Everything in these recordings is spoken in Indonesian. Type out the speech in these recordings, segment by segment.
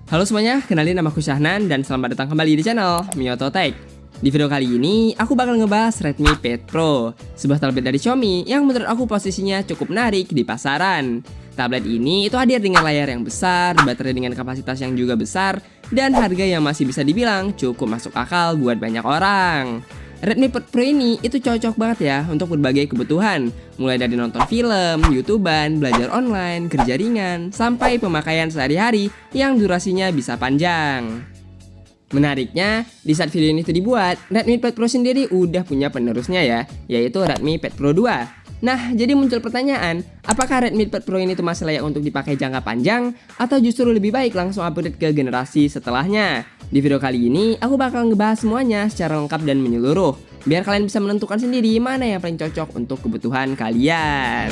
Halo semuanya, kenalin nama aku Syahnan dan selamat datang kembali di channel Mioto Tech. Di video kali ini, aku bakal ngebahas Redmi Pad Pro, sebuah tablet dari Xiaomi yang menurut aku posisinya cukup menarik di pasaran. Tablet ini itu hadir dengan layar yang besar, baterai dengan kapasitas yang juga besar, dan harga yang masih bisa dibilang cukup masuk akal buat banyak orang. Redmi Pad Pro ini itu cocok banget ya untuk berbagai kebutuhan, mulai dari nonton film, YouTuber, belajar online, kerja ringan, sampai pemakaian sehari-hari yang durasinya bisa panjang. Menariknya, di saat video ini tuh dibuat, Redmi Pad Pro sendiri udah punya penerusnya ya, yaitu Redmi Pad Pro 2. Nah, jadi muncul pertanyaan, apakah Redmi Pad Pro ini tuh masih layak untuk dipakai jangka panjang, atau justru lebih baik langsung upgrade ke generasi setelahnya? Di video kali ini, aku bakal ngebahas semuanya secara lengkap dan menyeluruh, biar kalian bisa menentukan sendiri mana yang paling cocok untuk kebutuhan kalian.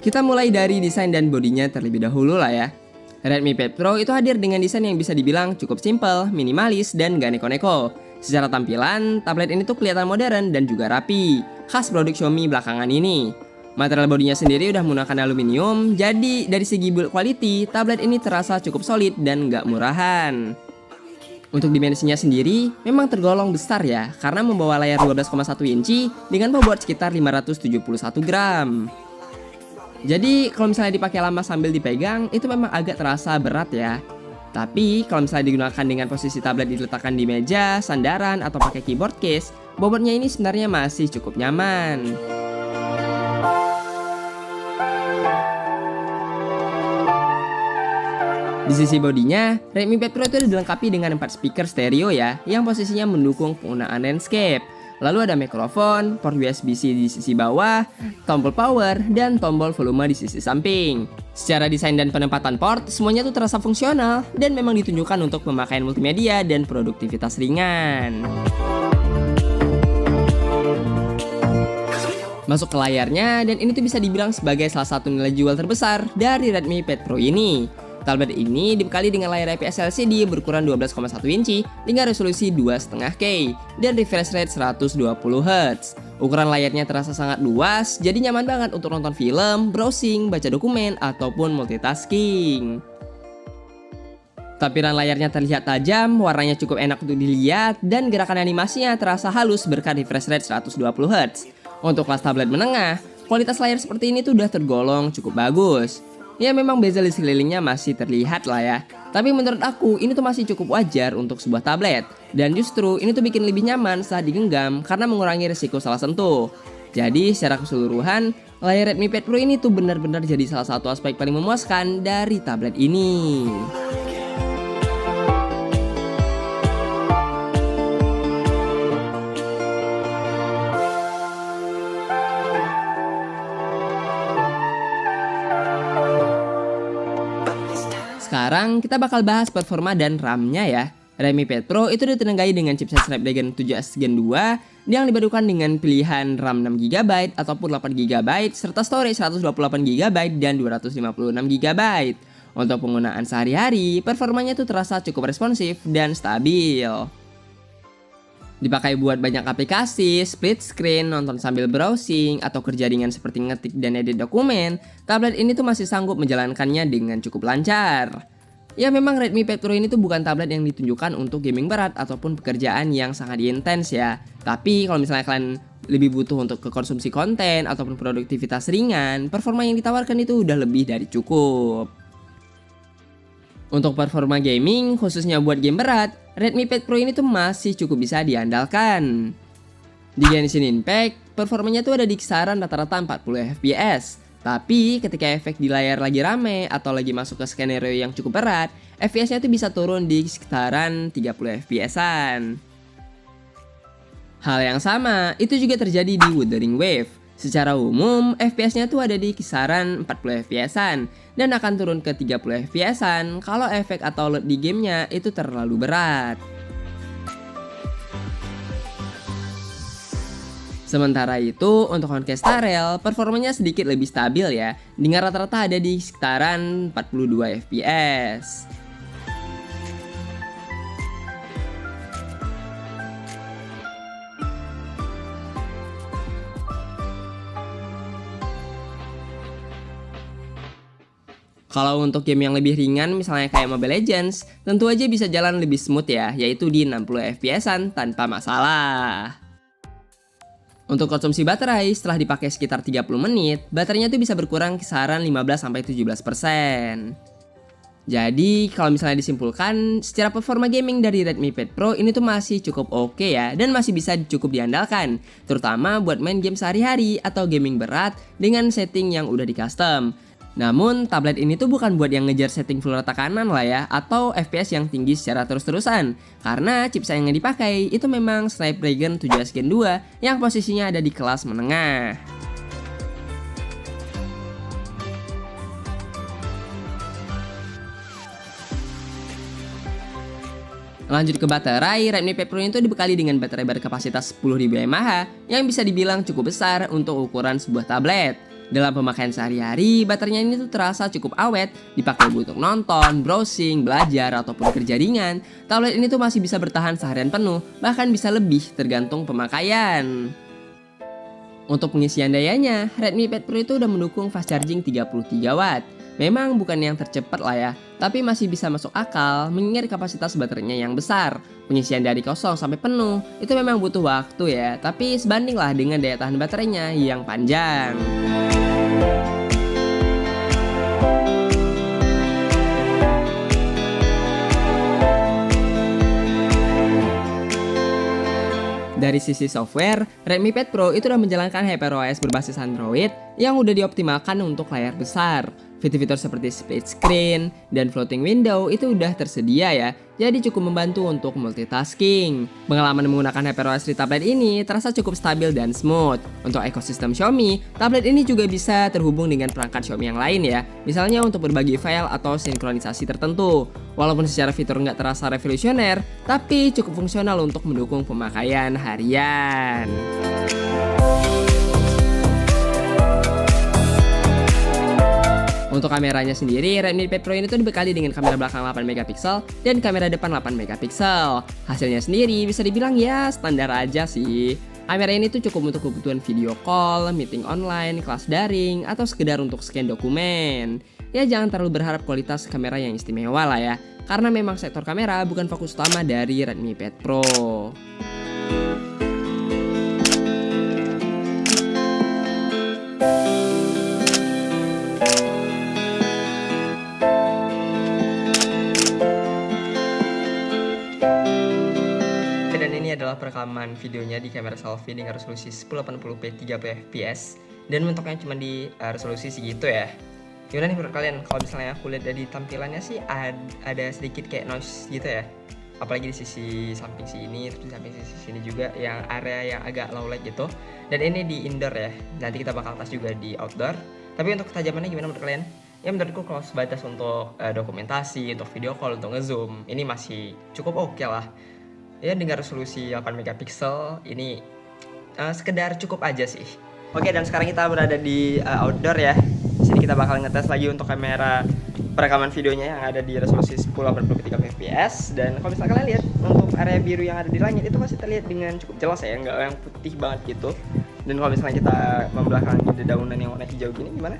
Kita mulai dari desain dan bodinya terlebih dahulu lah ya. Redmi Pad Pro itu hadir dengan desain yang bisa dibilang cukup simple, minimalis, dan gak neko-neko. Secara tampilan, tablet ini tuh kelihatan modern dan juga rapi, khas produk Xiaomi belakangan ini. Material bodinya sendiri udah menggunakan aluminium, jadi dari segi build quality, tablet ini terasa cukup solid dan gak murahan. Untuk dimensinya sendiri, memang tergolong besar ya, karena membawa layar 12,1 inci dengan bobot sekitar 571 gram. Jadi kalau misalnya dipakai lama sambil dipegang, itu memang agak terasa berat ya. Tapi kalau misalnya digunakan dengan posisi tablet diletakkan di meja, sandaran, atau pakai keyboard case, bobotnya ini sebenarnya masih cukup nyaman. Di sisi bodinya, Redmi Pad Pro itu dilengkapi dengan 4 speaker stereo ya, yang posisinya mendukung penggunaan landscape. Lalu ada mikrofon, port USB-C di sisi bawah, tombol power, dan tombol volume di sisi samping. Secara desain dan penempatan port, semuanya tuh terasa fungsional dan memang ditunjukkan untuk pemakaian multimedia dan produktivitas ringan. Masuk ke layarnya, dan ini tuh bisa dibilang sebagai salah satu nilai jual terbesar dari Redmi Pad Pro ini. Tablet ini dibekali dengan layar IPS LCD berukuran 12,1 inci dengan resolusi 2,5K dan refresh rate 120Hz. Ukuran layarnya terasa sangat luas, jadi nyaman banget untuk nonton film, browsing, baca dokumen, ataupun multitasking. Tampilan layarnya terlihat tajam, warnanya cukup enak untuk dilihat, dan gerakan animasinya terasa halus berkat refresh rate 120Hz. Untuk kelas tablet menengah, kualitas layar seperti ini tuh udah tergolong cukup bagus. Ya memang bezel di sekelilingnya masih terlihat lah ya. Tapi menurut aku ini tuh masih cukup wajar untuk sebuah tablet. Dan justru ini tuh bikin lebih nyaman saat digenggam karena mengurangi risiko salah sentuh. Jadi secara keseluruhan, layar Redmi Pad Pro ini tuh benar-benar jadi salah satu aspek paling memuaskan dari tablet ini. Sekarang kita bakal bahas performa dan RAM-nya ya. Redmi Pad Pro itu ditenagai dengan chipset Snapdragon 7S Gen 2 yang dipadukan dengan pilihan RAM 6GB ataupun 8GB serta storage 128GB dan 256GB. Untuk penggunaan sehari-hari, performanya tuh terasa cukup responsif dan stabil. Dipakai buat banyak aplikasi, split screen, nonton sambil browsing, atau kerja ringan seperti ngetik dan edit dokumen, tablet ini tuh masih sanggup menjalankannya dengan cukup lancar. Ya memang Redmi Pad Pro ini tuh bukan tablet yang ditunjukkan untuk gaming berat ataupun pekerjaan yang sangat intens ya. Tapi kalau misalnya kalian lebih butuh untuk konsumsi konten ataupun produktivitas ringan, performa yang ditawarkan itu udah lebih dari cukup. Untuk performa gaming, khususnya buat game berat, Redmi Pad Pro ini tuh masih cukup bisa diandalkan. Di Genshin Impact, performanya tuh ada di kisaran rata-rata 40 fps. Tapi ketika efek di layar lagi rame atau lagi masuk ke skenario yang cukup berat, FPS-nya tuh bisa turun di sekitaran 30 fps-an. Hal yang sama, itu juga terjadi di Wuthering Wave. Secara umum, FPS-nya tuh ada di kisaran 40 fps-an dan akan turun ke 30 fps-an kalau efek atau load di gamenya itu terlalu berat. Sementara itu, untuk Honkai Rail, performanya sedikit lebih stabil ya, dengan rata-rata ada di sekitaran 42 fps. Kalau untuk game yang lebih ringan misalnya kayak Mobile Legends, tentu aja bisa jalan lebih smooth ya, yaitu di 60 fps-an tanpa masalah. Untuk konsumsi baterai, setelah dipakai sekitar 30 menit, baterainya tuh bisa berkurang kisaran 15-17%. Jadi, kalau misalnya disimpulkan, secara performa gaming dari Redmi Pad Pro ini tuh masih cukup oke ya, dan masih bisa cukup diandalkan, terutama buat main game sehari-hari atau gaming berat dengan setting yang udah di custom. Namun, tablet ini tuh bukan buat yang ngejar setting full rata kanan lah ya, atau FPS yang tinggi secara terus-terusan. Karena chipset yang dipakai itu memang Snapdragon 7 Gen 2 yang posisinya ada di kelas menengah. Lanjut ke baterai, Redmi Pad Pro itu dibekali dengan baterai berkapasitas 10.000 mAh yang bisa dibilang cukup besar untuk ukuran sebuah tablet. Dalam pemakaian sehari-hari, baterainya ini tuh terasa cukup awet, dipakai untuk nonton, browsing, belajar, ataupun kerja ringan. Tablet ini tuh masih bisa bertahan seharian penuh, bahkan bisa lebih tergantung pemakaian. Untuk pengisian dayanya, Redmi Pad Pro itu udah mendukung fast charging 33 watt. Memang bukan yang tercepat lah ya, tapi masih bisa masuk akal mengingat kapasitas baterainya yang besar. Pengisian dari kosong sampai penuh itu memang butuh waktu ya, tapi sebandinglah dengan daya tahan baterainya yang panjang. Dari sisi software, Redmi Pad Pro itu udah menjalankan HyperOS berbasis Android yang udah dioptimalkan untuk layar besar. Fitur-fitur seperti split screen dan floating window itu udah tersedia ya, jadi cukup membantu untuk multitasking. Pengalaman menggunakan HyperOS di tablet ini terasa cukup stabil dan smooth. Untuk ekosistem Xiaomi, tablet ini juga bisa terhubung dengan perangkat Xiaomi yang lain ya, misalnya untuk berbagi file atau sinkronisasi tertentu. Walaupun secara fitur nggak terasa revolusioner, tapi cukup fungsional untuk mendukung pemakaian harian. Untuk kameranya sendiri, Redmi Pad Pro ini tuh dibekali dengan kamera belakang 8 megapiksel dan kamera depan 8 megapiksel. Hasilnya sendiri bisa dibilang ya standar aja sih. Kamera ini tuh cukup untuk kebutuhan video call, meeting online, kelas daring, atau sekedar untuk scan dokumen. Ya jangan terlalu berharap kualitas kamera yang istimewa lah ya, karena memang sektor kamera bukan fokus utama dari Redmi Pad Pro. Dan ini adalah perekaman videonya di kamera selfie dengan resolusi 1080p 30 fps dan mentoknya cuma di resolusi segitu ya. Gimana nih menurut kalian? Kalau misalnya aku lihat dari tampilannya sih ada sedikit kayak noise gitu ya, apalagi di sisi samping sini, terus di samping sisi sini juga yang area yang agak low light gitu. Dan ini di indoor ya, nanti kita bakal tes juga di outdoor. Tapi untuk ketajamannya gimana menurut kalian? Ya menurutku kalau sebatas untuk dokumentasi, untuk video call, untuk ngezoom, ini masih cukup oke lah. Ya dengan resolusi 8 megapiksel ini sekedar cukup aja sih. Oke, dan sekarang kita berada di outdoor ya. Di sini kita bakal ngetes lagi untuk kamera perekaman videonya yang ada di resolusi 1080p 30 fps. Dan kalau misalnya kalian lihat untuk area biru yang ada di langit itu masih terlihat dengan cukup jelas ya, nggak yang putih banget gitu. Dan kalau misalnya kita membelakangi dedaunan yang warna hijau gini gimana?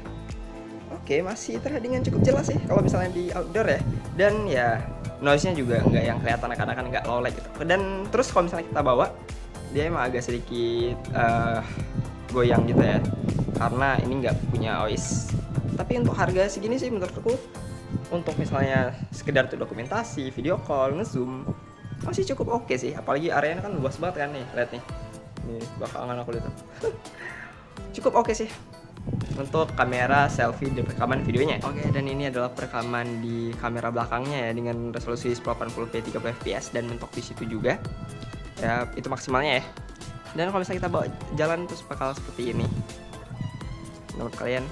Oke, masih terlihat dengan cukup jelas sih kalau misalnya di outdoor ya. Dan ya noise-nya juga nggak yang kelihatan akan-akan nggak low light gitu. Dan terus kalau misalnya kita bawa, dia emang agak sedikit goyang gitu ya, karena ini nggak punya OIS. Tapi untuk harga segini sih menurutku, untuk misalnya sekedar tuh dokumentasi, video call, ngezoom, masih cukup oke sih. Apalagi areanya kan luas banget kan nih, lihat nih. Nih belakangan aku lihat. Cukup oke sih untuk kamera selfie dan rekaman videonya. Oke, dan ini adalah perekaman di kamera belakangnya ya dengan resolusi 1080p 30 fps dan mentok di situ juga. Ya, itu maksimalnya ya. Dan kalau misalnya kita bawa jalan terus bakal seperti ini. Menurut kalian?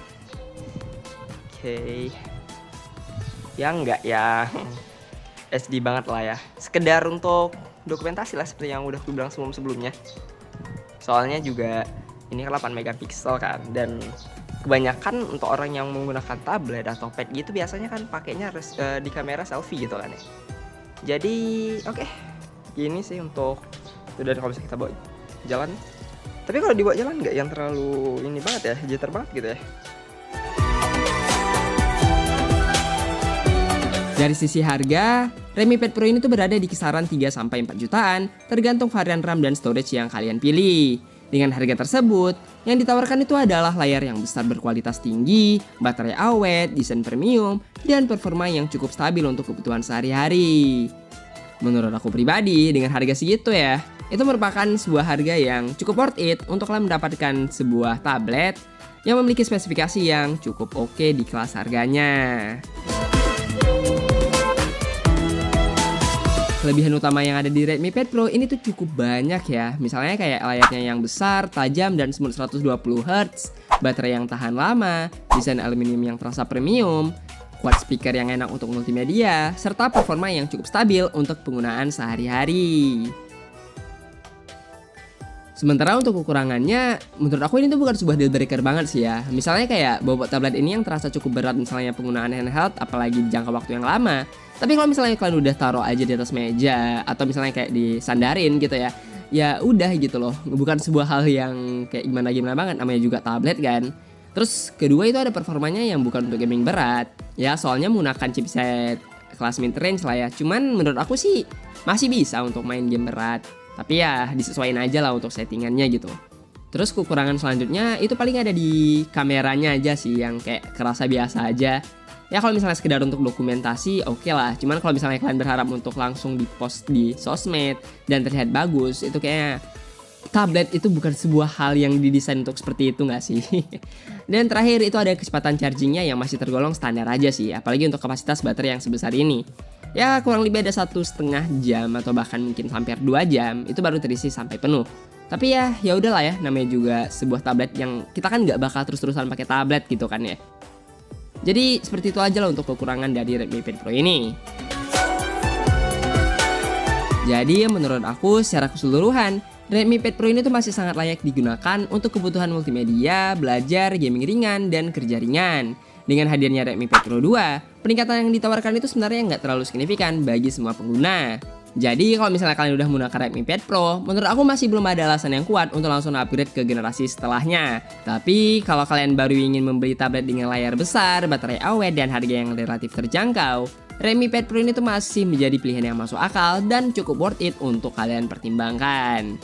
Oke. Ya enggak ya. SD banget lah ya. Sekedar untuk dokumentasi lah seperti yang udah aku bilang sebelumnya. Soalnya juga ini kan 8 megapiksel kan, dan kebanyakan untuk orang yang menggunakan tablet atau pad gitu biasanya kan pakainya di kamera selfie gitu kan ya. Jadi oke, gini sih untuk itu. Dan kalau misalnya kita bawa jalan, tapi kalau dibawa jalan nggak yang terlalu ini banget ya, jitter banget gitu ya. Dari sisi harga, Redmi Pad Pro ini tuh berada di kisaran 3-4 jutaan, tergantung varian RAM dan storage yang kalian pilih. Dengan harga tersebut, yang ditawarkan itu adalah layar yang besar berkualitas tinggi, baterai awet, desain premium, dan performa yang cukup stabil untuk kebutuhan sehari-hari. Menurut aku pribadi, dengan harga segitu ya, itu merupakan sebuah harga yang cukup worth it untuk kalian mendapatkan sebuah tablet yang memiliki spesifikasi yang cukup oke di kelas harganya. Kelebihan utama yang ada di Redmi Pad Pro ini tuh cukup banyak ya. Misalnya kayak layarnya yang besar, tajam, dan smooth 120Hz, baterai yang tahan lama, desain aluminium yang terasa premium, quad speaker yang enak untuk multimedia, serta performa yang cukup stabil untuk penggunaan sehari-hari. Sementara untuk kekurangannya, menurut aku ini tuh bukan sebuah deal breaker banget sih ya. Misalnya kayak bobot tablet ini yang terasa cukup berat misalnya penggunaan handheld, apalagi jangka waktu yang lama. Tapi kalau misalnya kalian udah taruh aja di atas meja, atau misalnya kayak disandarin gitu ya, ya udah gitu loh. Bukan sebuah hal yang kayak gimana-gimana banget, namanya juga tablet kan. Terus kedua itu ada performanya yang bukan untuk gaming berat. Ya soalnya menggunakan chipset kelas mid range lah ya. Cuman menurut aku sih masih bisa untuk main game berat. Tapi ya disesuaikan aja lah untuk settingannya gitu. Terus kekurangan selanjutnya itu paling ada di kameranya aja sih, yang kayak kerasa biasa aja. Ya kalau misalnya sekedar untuk dokumentasi oke lah. Cuman kalau misalnya kalian berharap untuk langsung di-post di sosmed dan terlihat bagus, itu kayaknya tablet itu bukan sebuah hal yang didesain untuk seperti itu nggak sih? Dan terakhir itu ada kecepatan chargingnya yang masih tergolong standar aja sih, apalagi untuk kapasitas baterai yang sebesar ini. Ya kurang lebih ada 1,5 jam atau bahkan mungkin hampir 2 jam itu baru terisi sampai penuh. Tapi ya udahlah ya, namanya juga sebuah tablet yang kita kan nggak bakal terus-terusan pakai tablet gitu kan ya. Jadi seperti itu aja lah untuk kekurangan dari Redmi Pad Pro ini. Jadi menurut aku secara keseluruhan, Redmi Pad Pro ini tuh masih sangat layak digunakan untuk kebutuhan multimedia, belajar, gaming ringan, dan kerja ringan. Dengan hadirnya Redmi Pad Pro 2, peningkatan yang ditawarkan itu sebenarnya nggak terlalu signifikan bagi semua pengguna. Jadi kalau misalnya kalian udah menggunakan Redmi Pad Pro, menurut aku masih belum ada alasan yang kuat untuk langsung upgrade ke generasi setelahnya. Tapi kalau kalian baru ingin membeli tablet dengan layar besar, baterai awet, dan harga yang relatif terjangkau, Redmi Pad Pro ini tuh masih menjadi pilihan yang masuk akal dan cukup worth it untuk kalian pertimbangkan.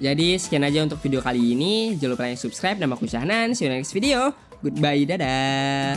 Jadi sekian aja untuk video kali ini. Jangan lupa like, subscribe. Nama aku Syahnan. See you next video. Goodbye, dadah.